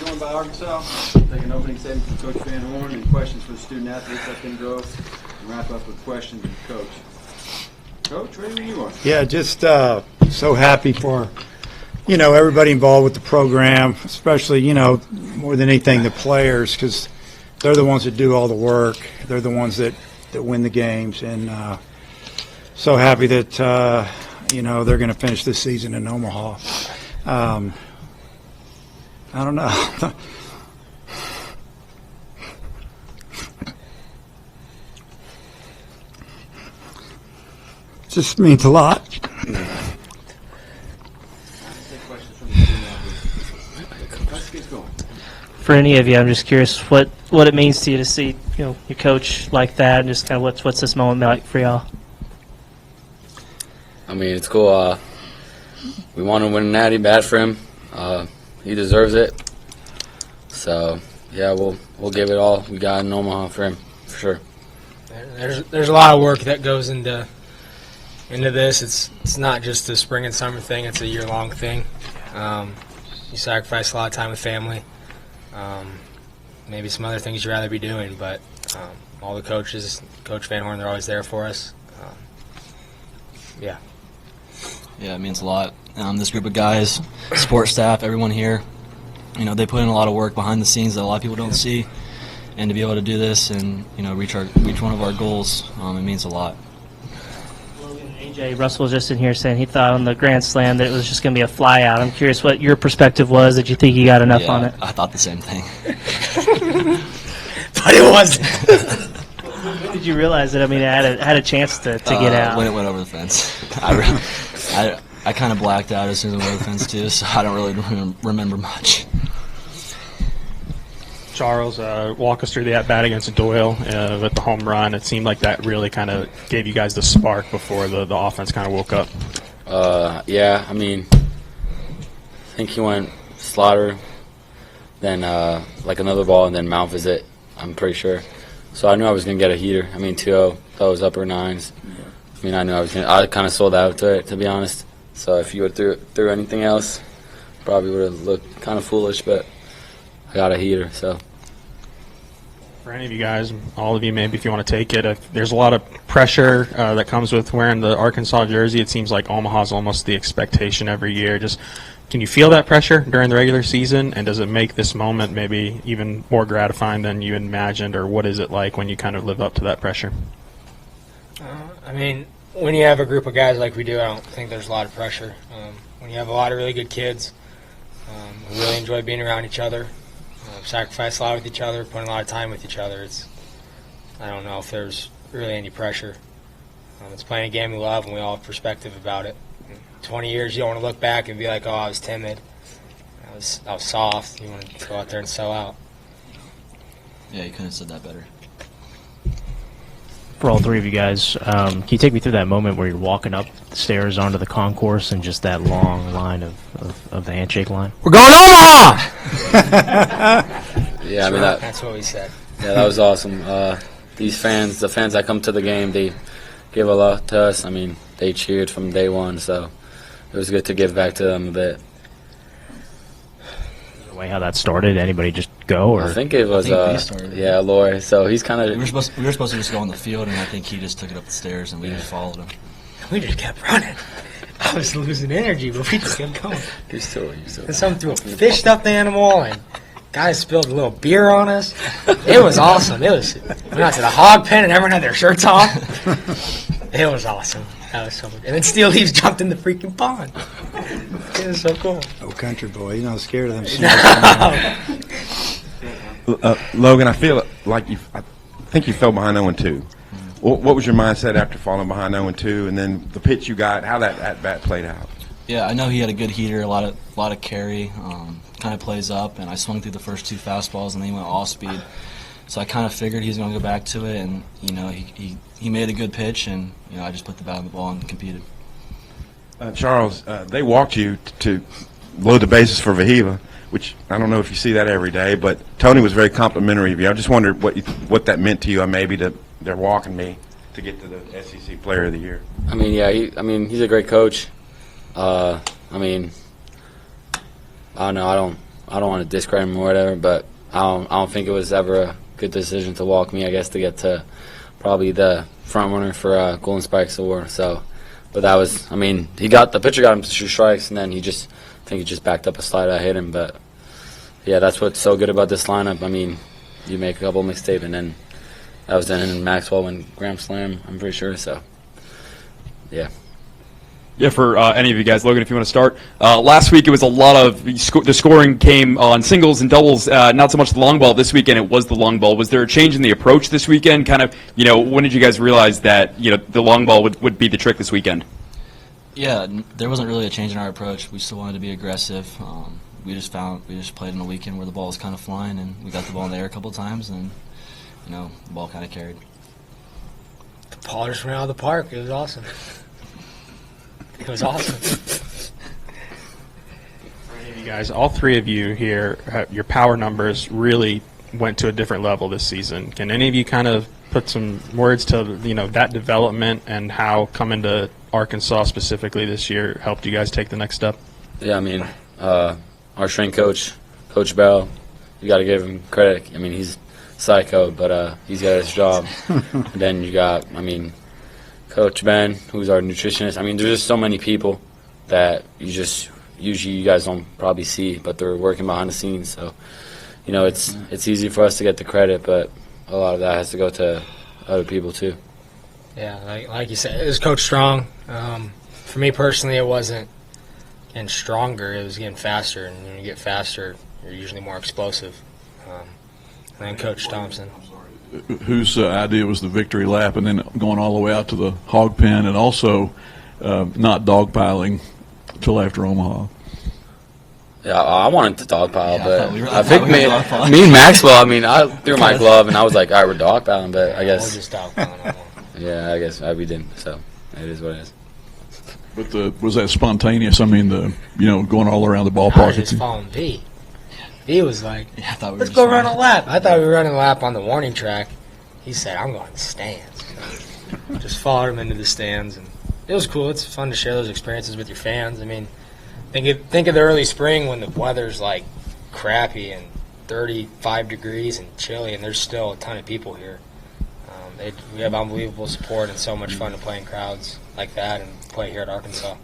joined by Arkansas. Take an opening statement from Coach Van Horn and questions for the student athletes. Let them go and wrap up with questions of the coach. Coach, ready when you are. Yeah, just so happy for, everybody involved with the program, especially, more than anything, the players, because they're the ones that do all the work. They're the ones that win the games. And so happy that, they're going to finish this season in Omaha. I don't know. It just means a lot. For any of you, I'm just curious what it means to you to see your coach like that, and just kind of what's this moment like for y'all? I mean, it's cool. We want to win a natty, bad for him. He deserves it. So yeah, we'll give it all we got in Omaha for him, for sure. There's a lot of work that goes into this. It's not just a spring and summer thing. It's a year-long thing. You sacrifice a lot of time with family. Maybe some other things you'd rather be doing, but all the coaches, Coach Van Horn, they're always there for us. Yeah. Yeah, it means a lot. This group of guys, support staff, everyone here, they put in a lot of work behind the scenes that a lot of people don't see, and to be able to do this and reach one of our goals, it means a lot. AJ Russell was just in here saying he thought on the Grand Slam that it was just going to be a fly out. I'm curious what your perspective was. Did you think you got enough on it? I thought the same thing. But it wasn't. When did you realize it? I mean, it had a chance to get out. When it went over the fence. I kind of blacked out as soon as it went over the fence too, so I don't really remember much. Charles, walk us through the at-bat against Doyle with the home run. It seemed like that really kind of gave you guys the spark before the offense kind of woke up. Yeah, I mean, I think he went Slaughter, then like another ball, and then mount visit, I'm pretty sure. So I knew I was going to get a heater. I mean, 2-0, that was upper nines. I mean, I knew I kind of sold out to it, to be honest. So if you would threw anything else, probably would have looked kind of foolish, but I got a heater, so. For any of you guys, all of you maybe if you want to take it, there's a lot of pressure that comes with wearing the Arkansas jersey. It seems like Omaha's almost the expectation every year. Just can you feel that pressure during the regular season, and does it make this moment maybe even more gratifying than you imagined, or what is it like when you kind of live up to that pressure? I mean, when you have a group of guys like we do, I don't think there's a lot of pressure. When you have a lot of really good kids who really enjoy being around each other, sacrifice a lot with each other, putting a lot of time with each other, I don't know if there's really any pressure. It's playing a game we love, and we all have perspective about it. In 20 years, you don't want to look back and be like, oh, I was timid, I was soft. You want to go out there and sell out. Yeah, you couldn't have said that better. For all three of you guys, can you take me through that moment where you're walking up the stairs onto the concourse and just that long line of the handshake line? We're going to Omaha! Yeah, I mean, that's what we said. Yeah, that was awesome. These fans, the fans that come to the game, they give a lot to us. I mean, they cheered from day one, so it was good to give back to them a bit. The way how that started, anybody just go? Or? I think it was, yeah, Loy. So he's kind of. We were supposed to just go on the field, and I think he just took it up the stairs, and we just followed him. We just kept running. I was losing energy, but we just kept going. You're still. And someone threw a fish stuffed animal, and guys spilled a little beer on us. It was awesome. We went out to the hog pen, and everyone had their shirts off. It was awesome. That was so good. And then Steel Leaves jumped in the freaking pond. It was so cool. Oh, country boy, you're not scared of them. Logan, I feel like I think you fell behind 0-2. What was your mindset after falling behind 0-2, and then the pitch you got? How that at bat played out? Yeah, I know he had a good heater, a lot of carry, kind of plays up, and I swung through the first two fastballs, and then he went off speed. So I kind of figured he was going to go back to it, and he made a good pitch, and I just put the bat on the ball and competed. Charles, they walked you to load the bases for Vahiva, which I don't know if you see that every day, but Tony was very complimentary of you. I just wondered what that meant to you. Maybe they're walking me to get to the SEC Player of the Year. I mean, yeah, he's a great coach. I mean, I don't know. I don't want to discredit him or whatever, but I don't think it was ever a good decision to walk me, I guess, to get to probably the front runner for Golden Spikes Award. So, but that was, I mean, the pitcher got him to 2 strikes, and then I think he just backed up a slide. I hit him, but yeah, that's what's so good about this lineup. I mean, you make a couple mistakes, and then that was then in Maxwell went grand slam, I'm pretty sure. So, yeah. Yeah, for any of you guys, Logan, if you want to start. Last week it was a lot of the scoring came on singles and doubles, not so much the long ball. This weekend it was the long ball. Was there a change in the approach this weekend? Kind of, when did you guys realize that the long ball would be the trick this weekend? Yeah, there wasn't really a change in our approach. We still wanted to be aggressive. We just played on a weekend where the ball was kind of flying, and we got the ball in the air a couple of times, and the ball kind of carried. The ball just went out of the park. It was awesome. It was awesome. For any of you guys, all 3 of you here, your power numbers really went to a different level this season. Can any of you kind of put some words to that development and how coming to Arkansas specifically this year helped you guys take the next step? Yeah, I mean, our strength coach, Coach Bell, you got to give him credit. I mean, he's psycho, but he's got his job. And then you got, Coach Ben, who's our nutritionist. I mean, there's just so many people that usually you guys don't probably see, but they're working behind the scenes. So, it's easy for us to get the credit, but a lot of that has to go to other people too. Yeah, like you said, it was Coach Strong. For me personally, it wasn't getting stronger; it was getting faster. And when you get faster, you're usually more explosive. And then Coach Thompson. Whose idea was the victory lap and then going all the way out to the hog pen, and also not dogpiling until after Omaha? Yeah, I wanted to dogpile, but I thought think we were me and Maxwell, I threw my glove and I was like, all right, we're dogpiling, but I We're guess, just dogpiling. yeah, I guess we didn't, so it is what it is. But was that spontaneous? I mean, going all around the I was ballpark. just following V. V was like, Yeah, I thought we were let's just go fine. run a lap. I thought we were running a lap on the warning track. He said, I'm going to the stands. Just followed him into the stands, and it was cool. It's fun to share those experiences with your fans. I mean, think of the early spring when the weather's like crappy and 35 degrees and chilly, and there's still a ton of people here. We have unbelievable support and so much fun to play in crowds like that and play here at Arkansas.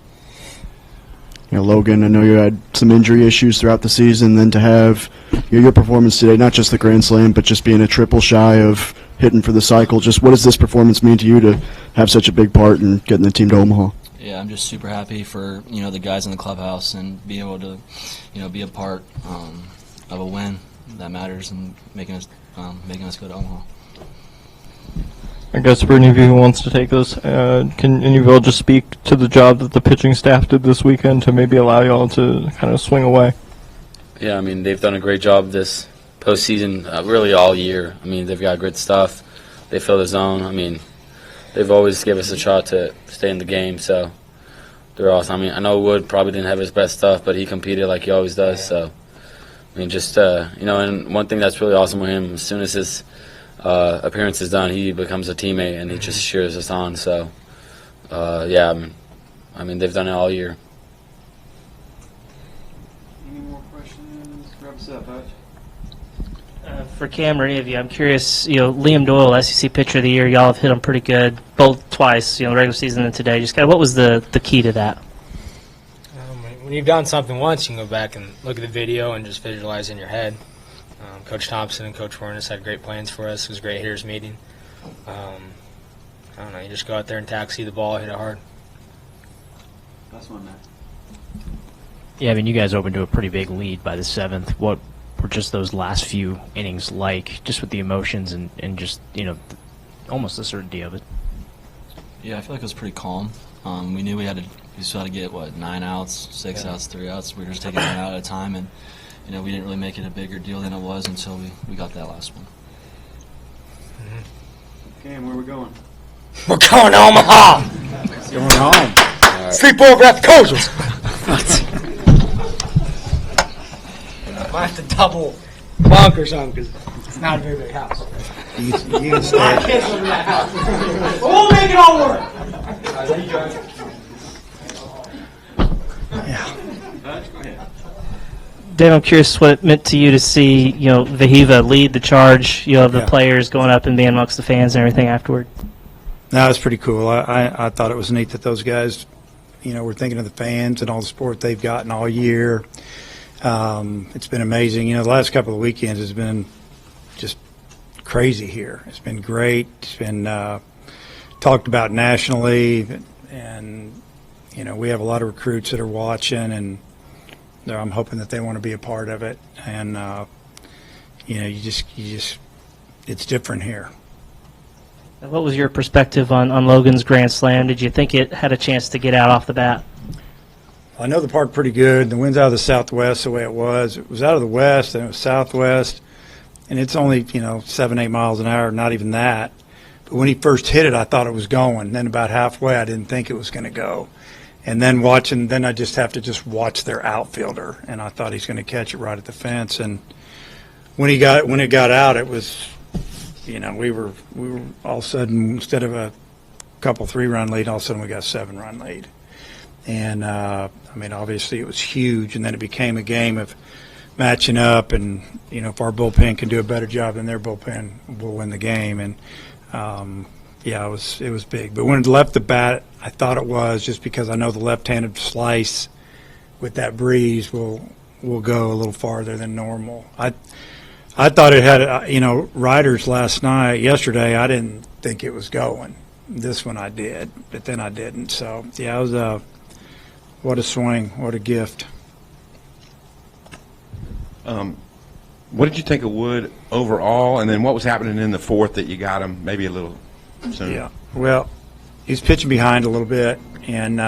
Logan, I know you had some injury issues throughout the season. Then to have your performance today, not just the Grand Slam, but just being a triple shy of hitting for the cycle, just what does this performance mean to you to have such a big part in getting the team to Omaha? Yeah, I'm just super happy for the guys in the clubhouse and being able to be a part of a win that matters and making us go to Omaha. I guess for any of you who wants to take this, can any of you all just speak to the job that the pitching staff did this weekend to maybe allow y'all to kind of swing away? Yeah, I mean, they've done a great job this postseason, really all year. I mean, they've got good stuff. They fill the zone. I mean, they've always given us a shot to stay in the game, so they're awesome. I mean, I know Wood probably didn't have his best stuff, but he competed like he always does. So, I mean, just, and one thing that's really awesome with him, as soon as his appearance is done, he becomes a teammate, and he just cheers us on. So, yeah, I mean, they've done it all year. Any more questions? Wrap us up, Hutch. For Cam or any of you, I'm curious, Liam Doyle, SEC Pitcher of the Year, y'all have hit him pretty good, both twice, the regular season and today. Just kind of what was the key to that? When you've done something once, you can go back and look at the video and just visualize in your head. Coach Thompson and Coach Warnes had great plans for us. It was a great hitters meeting. I don't know, you just go out there and taxi the ball, hit it hard. Last one, Matt. Yeah, I mean, you guys opened to a pretty big lead by the 7th. What were just those last few innings like, just with the emotions and just, almost the certainty of it? Yeah, I feel like it was pretty calm. We knew we still had to get, 9 outs, 6 outs, 3 outs. We were just taking one out at a time, and we didn't really make it a bigger deal than it was until we got that last one. Cam, where are we going? We're going to Omaha! Going home. Sleep over at the Coasals! Might have to double bunk or something because it's not a very big house. You can My stay. kids live in that house. But we'll make it all work! Hutch, go ahead. Dave, I'm curious what it meant to you to see, Vahiva lead the charge, of the Yeah. players going up and being amongst the fans and everything afterward. No, it's pretty cool. I thought it was neat that those guys, were thinking of the fans and all the support they've gotten all year. It's been amazing. The last couple of weekends has been just crazy here. It's been great. It's been talked about nationally, and we have a lot of recruits that are watching, and I'm hoping that they want to be a part of it. And you just it's different here. What was your perspective on Logan's Grand Slam? Did you think it had a chance to get out off the bat? I know the park pretty good. The wind's out of the southwest the way it was. It was out of the west, and it was southwest, and it's only 7-8 miles an hour, not even that. But when he first hit it, I thought it was going. Then about halfway, I didn't think it was going to go. And then I just have to watch their outfielder, and I thought he's going to catch it right at the fence. And when it got out, it was, we were all of a sudden, instead of a couple 3-run lead, all of a sudden we got a 7-run lead. And obviously it was huge, and then it became a game of matching up, and if our bullpen can do a better job than their bullpen, we'll win the game. And it was big. But when it left the bat, I thought it was, just because I know the left-handed slice with that breeze will go a little farther than normal. I thought it had, riders yesterday, I didn't think it was going. This one I did, but then I didn't. So, it was what a swing, what a gift. What did you think of Wood overall, and then what was happening in the fourth that you got him maybe a little sooner? Yeah, well, he's pitching behind a little bit, and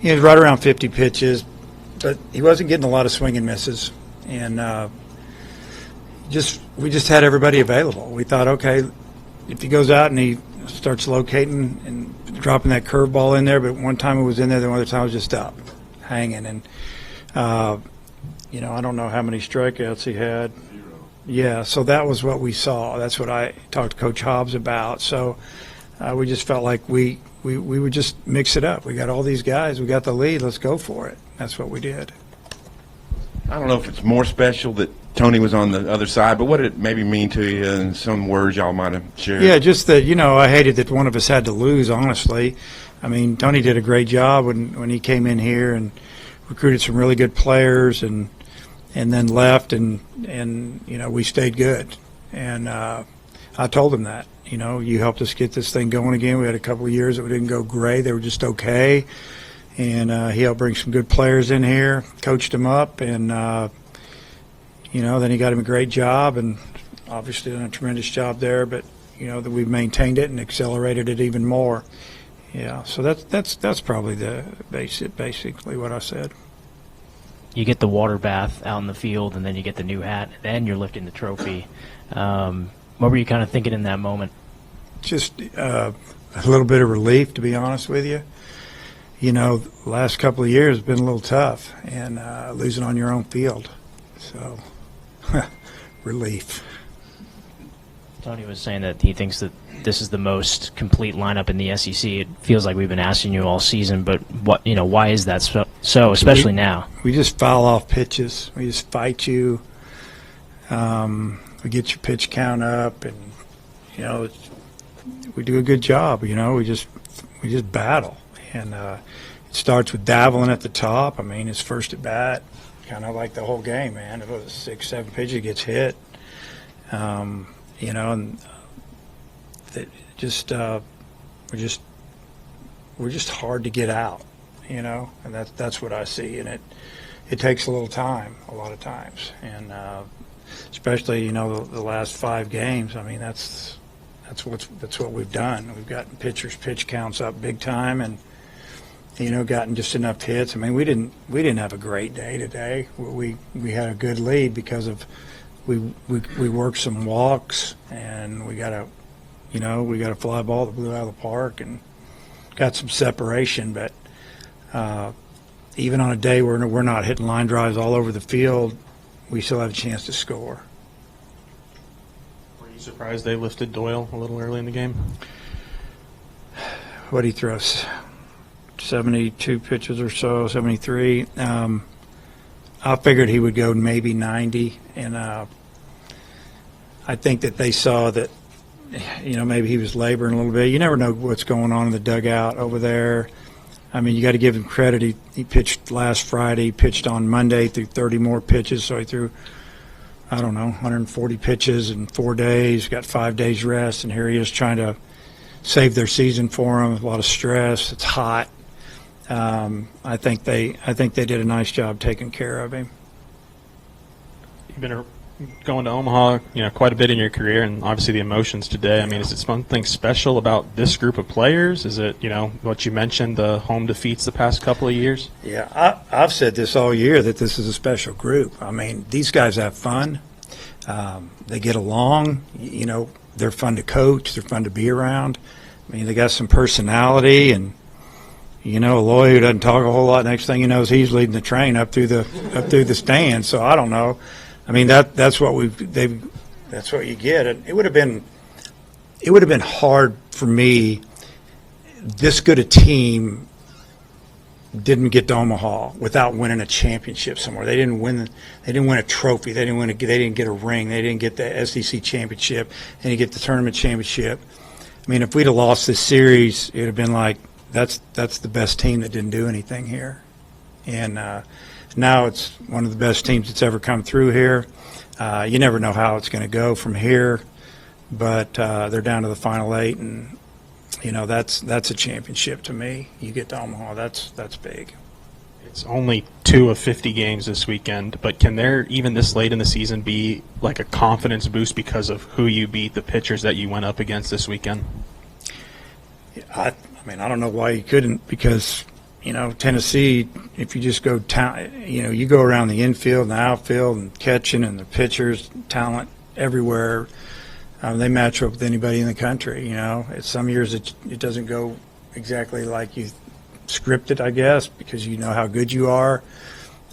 he was right around 50 pitches, but he wasn't getting a lot of swing and misses. And we just had everybody available. We thought, okay, if he goes out and he starts locating and dropping that curveball in there, but one time it was in there, the other time it was just up, hanging. And, I don't know how many strikeouts he had. 0. Yeah, so that was what we saw. That's what I talked to Coach Hobbs about. So we just felt like we would just mix it up. We got all these guys. We got the lead. Let's go for it. That's what we did. I don't know if it's more special that Tony was on the other side, but what did it maybe mean to you, and some words y'all might have shared? Yeah, just that, I hated that one of us had to lose, honestly. I mean, Tony did a great job when he came in here and recruited some really good players, and then left, and we stayed good. And I told him that, you helped us get this thing going again. We had a couple of years that we didn't go great. They were just okay. And he helped bring some good players in here, coached them up, and, then he got him a great job, and obviously done a tremendous job there. But, that we've maintained it and accelerated it even more. Yeah, so that's probably basically what I said. You get the water bath out in the field, and then you get the new hat, and then you're lifting the trophy. What were you kind of thinking in that moment? Just a little bit of relief, to be honest with you. The last couple of years have been a little tough, and losing on your own field. So, relief. Tony was saying that he thinks that this is the most complete lineup in the SEC. It feels like we've been asking you all season, but why is that so, especially now? We just foul off pitches. We just fight you. We get your pitch count up, and we do a good job. We just battle, and it starts with Davelin at the top. I mean, his first at bat, kind of like the whole game, man. If it was 6-7 pitches, he gets hit. And we're just hard to get out, and that's what I see, and it takes a little time, a lot of times, and especially the last 5 games. I mean, that's what we've done. We've gotten pitchers' pitch counts up big time, and gotten just enough hits. I mean, we didn't have a great day today. We had a good lead because of we worked some walks, and we got a fly ball that blew out of the park and got some separation. But even on a day where we're not hitting line drives all over the field, we still have a chance to score. Were you surprised they lifted Doyle a little early in the game? What did he throw? 72 pitches or so, 73. I figured he would go maybe 90, and I think that they saw that, maybe he was laboring a little bit. You never know what's going on in the dugout over there. I mean, you got to give him credit. He pitched last Friday, he pitched on Monday, threw 30 more pitches, so he threw, 140 pitches in 4 days, got 5 days rest, and here he is trying to save their season for him. A lot of stress. It's hot. I think they did a nice job taking care of him. You've been going to Omaha, quite a bit in your career, and obviously the emotions today. I mean, is it something special about this group of players? Is it, what you mentioned, the home defeats the past couple of years? Yeah, I've said this all year, that this is a special group. I mean, these guys have fun. They get along. They're fun to coach. They're fun to be around. I mean, they got some personality, and Aloy, who doesn't talk a whole lot, next thing you know is he's leading the train up through the stands. So I don't know. I mean, that's what that's what you get. It would have been hard for me. This good a team didn't get to Omaha without winning a championship somewhere. They didn't win a trophy. They didn't get a ring. They didn't get the SEC championship. They didn't get the tournament championship. I mean, if we'd have lost this series, it would have been like, that's the best team that didn't do anything here. And now it's one of the best teams that's ever come through here. You never know how it's going to go from here, but they're down to the Final 8, and that's a championship to me. You get to Omaha, that's big. It's only 2 of 50 games this weekend, but can there, even this late in the season, be like a confidence boost because of who you beat, the pitchers that you went up against this weekend? I mean, I don't know why you couldn't, because Tennessee, if you just go you go around the infield and the outfield and catching and the pitchers, talent everywhere. They match up with anybody in the country. Some years it doesn't go exactly like you scripted, I guess, because you know how good you are.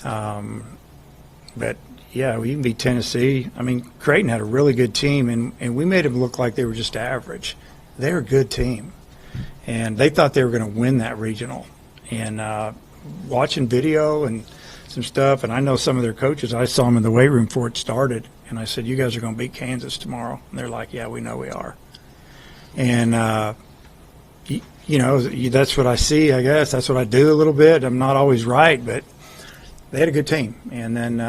But yeah, we can beat Tennessee. I mean, Creighton had a really good team, and we made them look like they were just average. They're a good team, and they thought they were going to win that regional. And watching video and some stuff, and I know some of their coaches, I saw them in the weight room before it started, and I said, you guys are going to beat Kansas tomorrow. And they're like, yeah, we know we are. And, that's what I see, I guess. That's what I do a little bit. I'm not always right, but they had a good team. And then,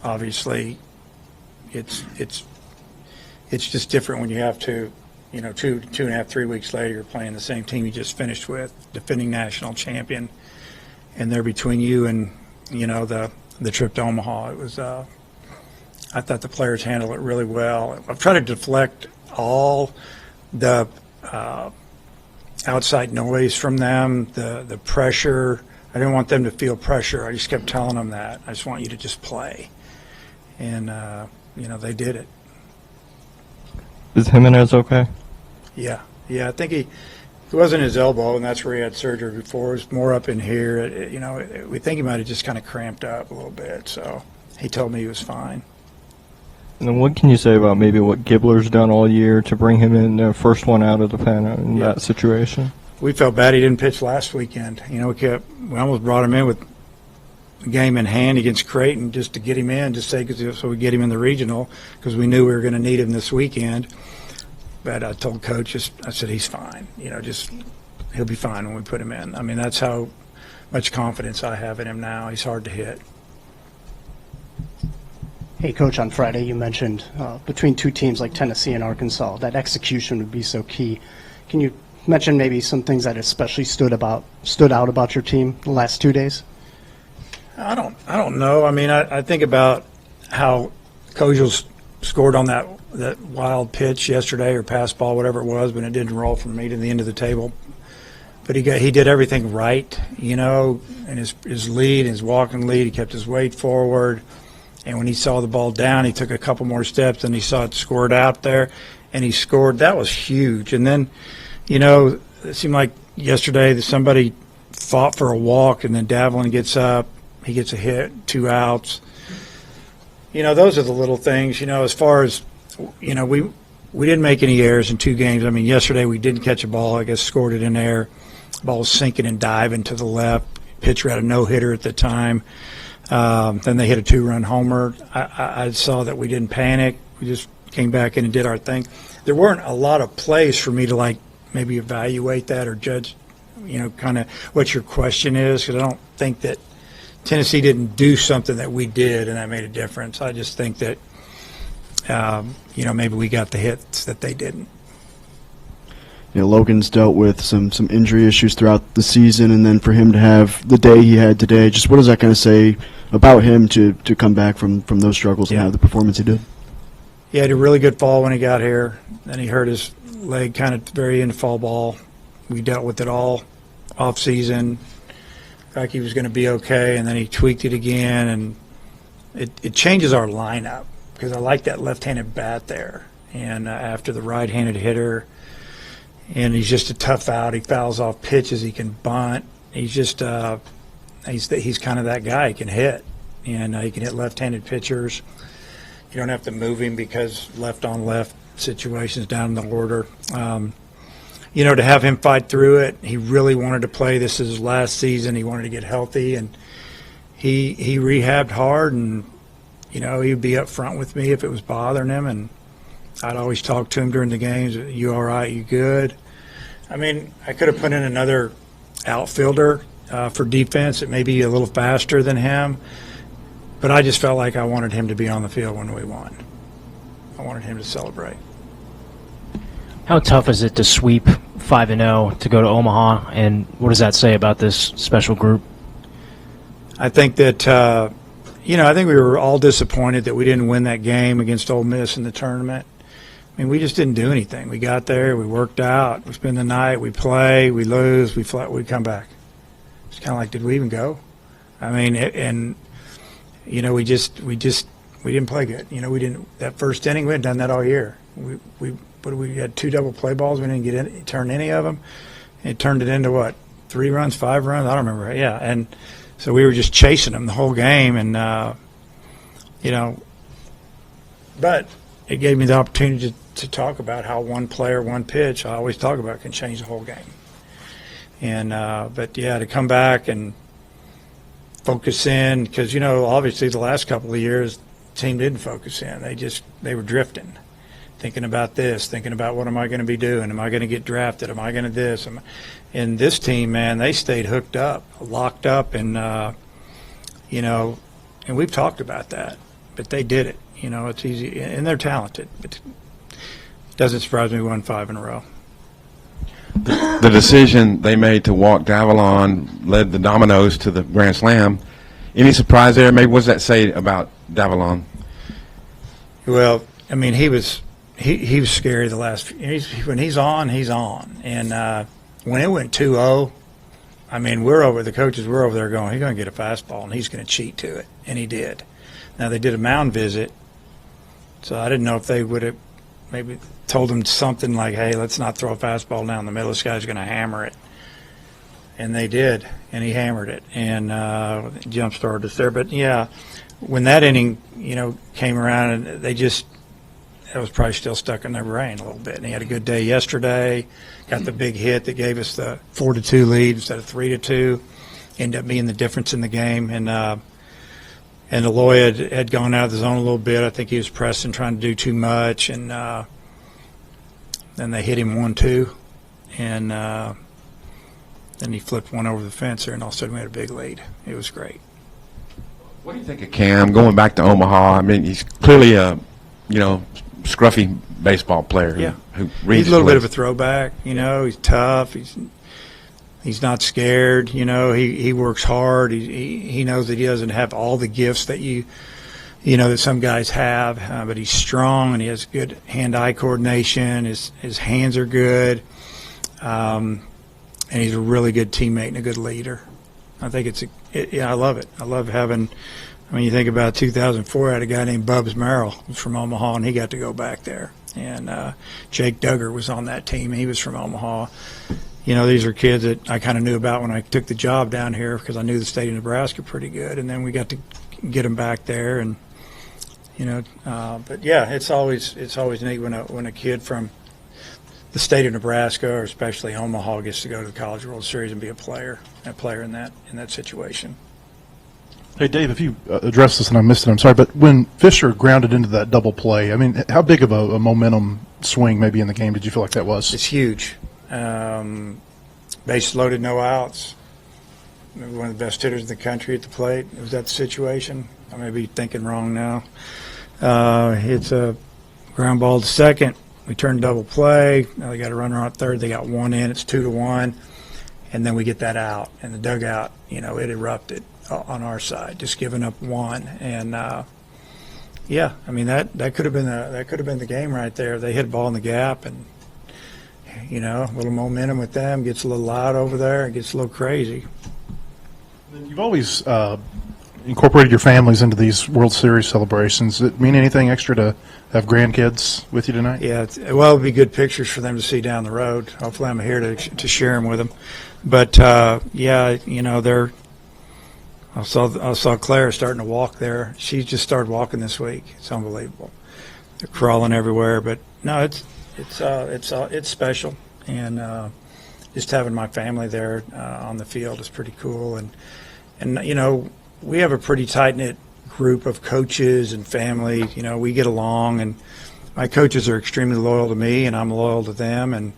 obviously, it's just different when you have to, 2.5, 3 weeks later, you're playing the same team you just finished with, defending national champion, and they're between you and, the trip to Omaha. It was, I thought the players handled it really well. I've tried to deflect all the outside noise from them, the pressure. I didn't want them to feel pressure. I just kept telling them that. I just want you to just play. And, they did it. Is Jimenez okay? Yeah, I think he wasn't his elbow, and that's where he had surgery before. It was more up in here. We think he might have just kind of cramped up a little bit. So he told me he was fine. And then what can you say about maybe what Gibbler's done all year to bring him in, first one out of the pen in that situation? We felt bad he didn't pitch last weekend. We almost brought him in with the game in hand against Creighton just to get him in, so we get him in the regional, because we knew we were going to need him this weekend. But I told Coach, I said, he's fine. He'll be fine when we put him in. I mean, that's how much confidence I have in him now. He's hard to hit. Hey, Coach, on Friday you mentioned between two teams like Tennessee and Arkansas, that execution would be so key. Can you mention maybe some things that especially stood out about your team the last 2 days? I don't know. I mean, I think about how Kojiel scored on that wild pitch yesterday, or pass ball, whatever it was, but it didn't roll from me to the end of the table. But he did everything right, and his lead, his walking lead, he kept his weight forward. And when he saw the ball down, he took a couple more steps, and he saw it scored out there, and he scored. That was huge. And then, it seemed like yesterday that somebody fought for a walk, and then Davlin gets up, he gets a hit, 2 outs. Those are the little things. As far as, we didn't make any errors in 2 games. I mean, yesterday we didn't catch a ball. I guess scored it in air. Ball was sinking and diving to the left. Pitcher had a no-hitter at the time. Then they hit a 2-run homer. I saw that we didn't panic. We just came back in and did our thing. There weren't a lot of plays for me to like maybe evaluate that or judge, kind of what your question is, because I don't think that Tennessee didn't do something that we did and that made a difference. I just think that, maybe we got the hits that they didn't. Logan's dealt with some injury issues throughout the season, and then for him to have the day he had today, just what does that kind of say about him to come back from those struggles and have the performance he did? He had a really good fall when he got here. Then he hurt his leg kind of very in fall ball. We dealt with it all off season. Like he was going to be okay, and then he tweaked it again, and it changes our lineup because I like that left-handed bat there. And after the right-handed hitter, and he's just a tough out. He fouls off pitches. He can bunt. He's just he's kind of that guy. He can hit, and he can hit left-handed pitchers. You don't have to move him because left-on-left situations down in the order. To have him fight through it, he really wanted to play. This is his last season. He wanted to get healthy, and he rehabbed hard, and, he'd be up front with me if it was bothering him, and I'd always talk to him during the games. You all right? You good? I mean, I could have put in another outfielder for defense that may be a little faster than him, but I just felt like I wanted him to be on the field when we won. I wanted him to celebrate. How tough is it to sweep 5-0 to go to Omaha, and what does that say about this special group? I think that, I think we were all disappointed that we didn't win that game against Ole Miss in the tournament. I mean, we just didn't do anything. We got there, we worked out, we spend the night, we play, we lose, we come back. It's kind of like, did we even go? I mean, we didn't play good. We didn't. That first inning, we hadn't done that all year. We had 2 double play balls. We didn't turn any of them. It turned it into what? 3 runs, 5 runs? I don't remember. Yeah, and so we were just chasing them the whole game, and but it gave me the opportunity to talk about how one player, one pitch, I always talk about, can change the whole game. And but yeah, to come back and focus in, because obviously the last couple of years the team didn't focus in. They were drifting, thinking about this, thinking about what am I going to be doing? Am I going to get drafted? Am I going to this? And this team, man, they stayed hooked up, locked up, and and we've talked about that, but they did it. It's easy, and they're talented. But it doesn't surprise me we won 5 in a row. The decision they made to walk Davalon led the Dominoes to the Grand Slam. Any surprise there? Maybe what does that say about Davalon? Well, I mean, he was scary the last. When he's on, and when it went 2-0, I mean, the coaches were over there going, he's going to get a fastball and he's going to cheat to it, and he did. Now they did a mound visit, so I didn't know if they would have maybe told him something like, hey, let's not throw a fastball down the middle. This guy's going to hammer it. And they did, and he hammered it, and jump-started us there. But, yeah, when that inning, came around, and that was probably still stuck in their brain a little bit. And he had a good day yesterday, got the big hit that gave us the 4-2 lead instead of 3-2, ended up being the difference in the game. And Eloy had gone out of the zone a little bit. I think he was pressing, trying to do too much, and then they hit him 1-2, and then he flipped one over the fence there, and all of a sudden we had a big lead. It was great. What do you think of Cam going back to Omaha? I mean, he's clearly a, scruffy baseball player. Who reads he's a little bit of a throwback. He's tough. He's not scared. He works hard. He knows that he doesn't have all the gifts that that some guys have, but he's strong and he has good hand-eye coordination. His hands are good, and he's a really good teammate and a good leader. I think I love it. I love having. I mean, you think about 2004, I had a guy named Bubs Merrill who's from Omaha, and he got to go back there. And Jake Duggar was on that team. He was from Omaha. These are kids that I kind of knew about when I took the job down here because I knew the state of Nebraska pretty good. And then we got to get them back there, and but yeah, it's always neat when a kid from the state of Nebraska, or especially Omaha, gets to go to the College World Series and be a player in that situation. Hey, Dave, if you addressed this and I missed it, I'm sorry, but when Fisher grounded into that double play, I mean, how big of a momentum swing maybe in the game did you feel like that was? It's huge. Base loaded, no outs. Maybe one of the best hitters in the country at the plate. Was that the situation? I may be thinking wrong now. It's a ground ball to second. We turn double play. Now they got a runner on third. They got one in. It's 2-1. And then we get that out. And the dugout, it erupted on our side, just giving up one. And, yeah, I mean, that could have been the game right there. They hit a ball in the gap and, a little momentum with them. Gets a little loud over there. It gets a little crazy. You've always incorporated your families into these World Series celebrations. Does it mean anything extra to have grandkids with you tonight? Yeah, well, it'd be good pictures for them to see down the road. Hopefully I'm here to share them with them. But, yeah, I saw Claire starting to walk there. She just started walking this week. It's unbelievable. They're crawling everywhere. But, no, it's special. And just having my family there on the field is pretty cool. And we have a pretty tight-knit group of coaches and family. We get along, and my coaches are extremely loyal to me, and I'm loyal to them. And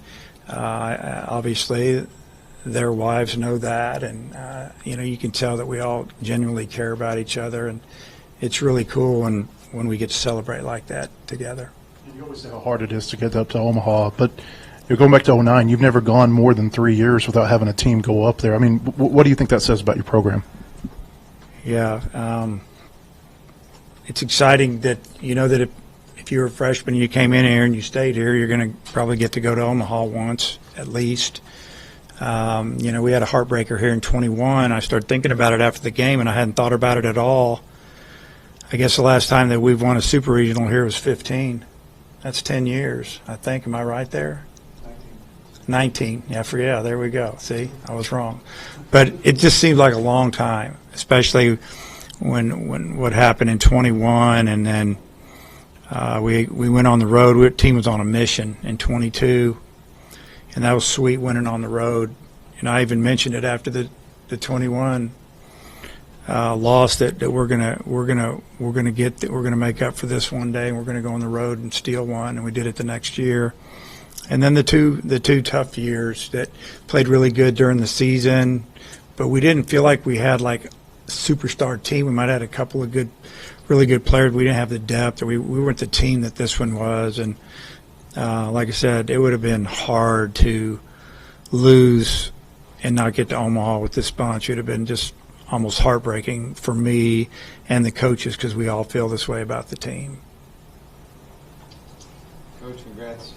obviously, their wives know that, and you can tell that we all genuinely care about each other, and it's really cool when we get to celebrate like that together. You always say how hard it is to get up to Omaha, but you're going back to 2009. You've never gone more than 3 years without having a team go up there. I mean, what do you think that says about your program? Yeah, it's exciting that that if you're a freshman and you came in here and you stayed here, you're going to probably get to go to Omaha once at least. We had a heartbreaker here in 21. I started thinking about it after the game, and I hadn't thought about it at all. I guess the last time that we've won a Super Regional here was 15. That's 10 years, I think. Am I right there? 19. Yeah, there we go. See, I was wrong. But it just seemed like a long time, especially when what happened in 21, and then we went on the road. Our team was on a mission in 22, and that was sweet winning on the road. And I even mentioned it after the 21 loss that we're gonna make up for this one day, and we're gonna go on the road and steal one, and we did it the next year. And then the two tough years that played really good during the season, but we didn't feel like we had like a superstar team. We might have had a couple of really good players. We didn't have the depth, or we weren't the team that this one was. And like I said, it would have been hard to lose and not get to Omaha with this bunch. It would have been just almost heartbreaking for me and the coaches, because we all feel this way about the team. Coach, congrats.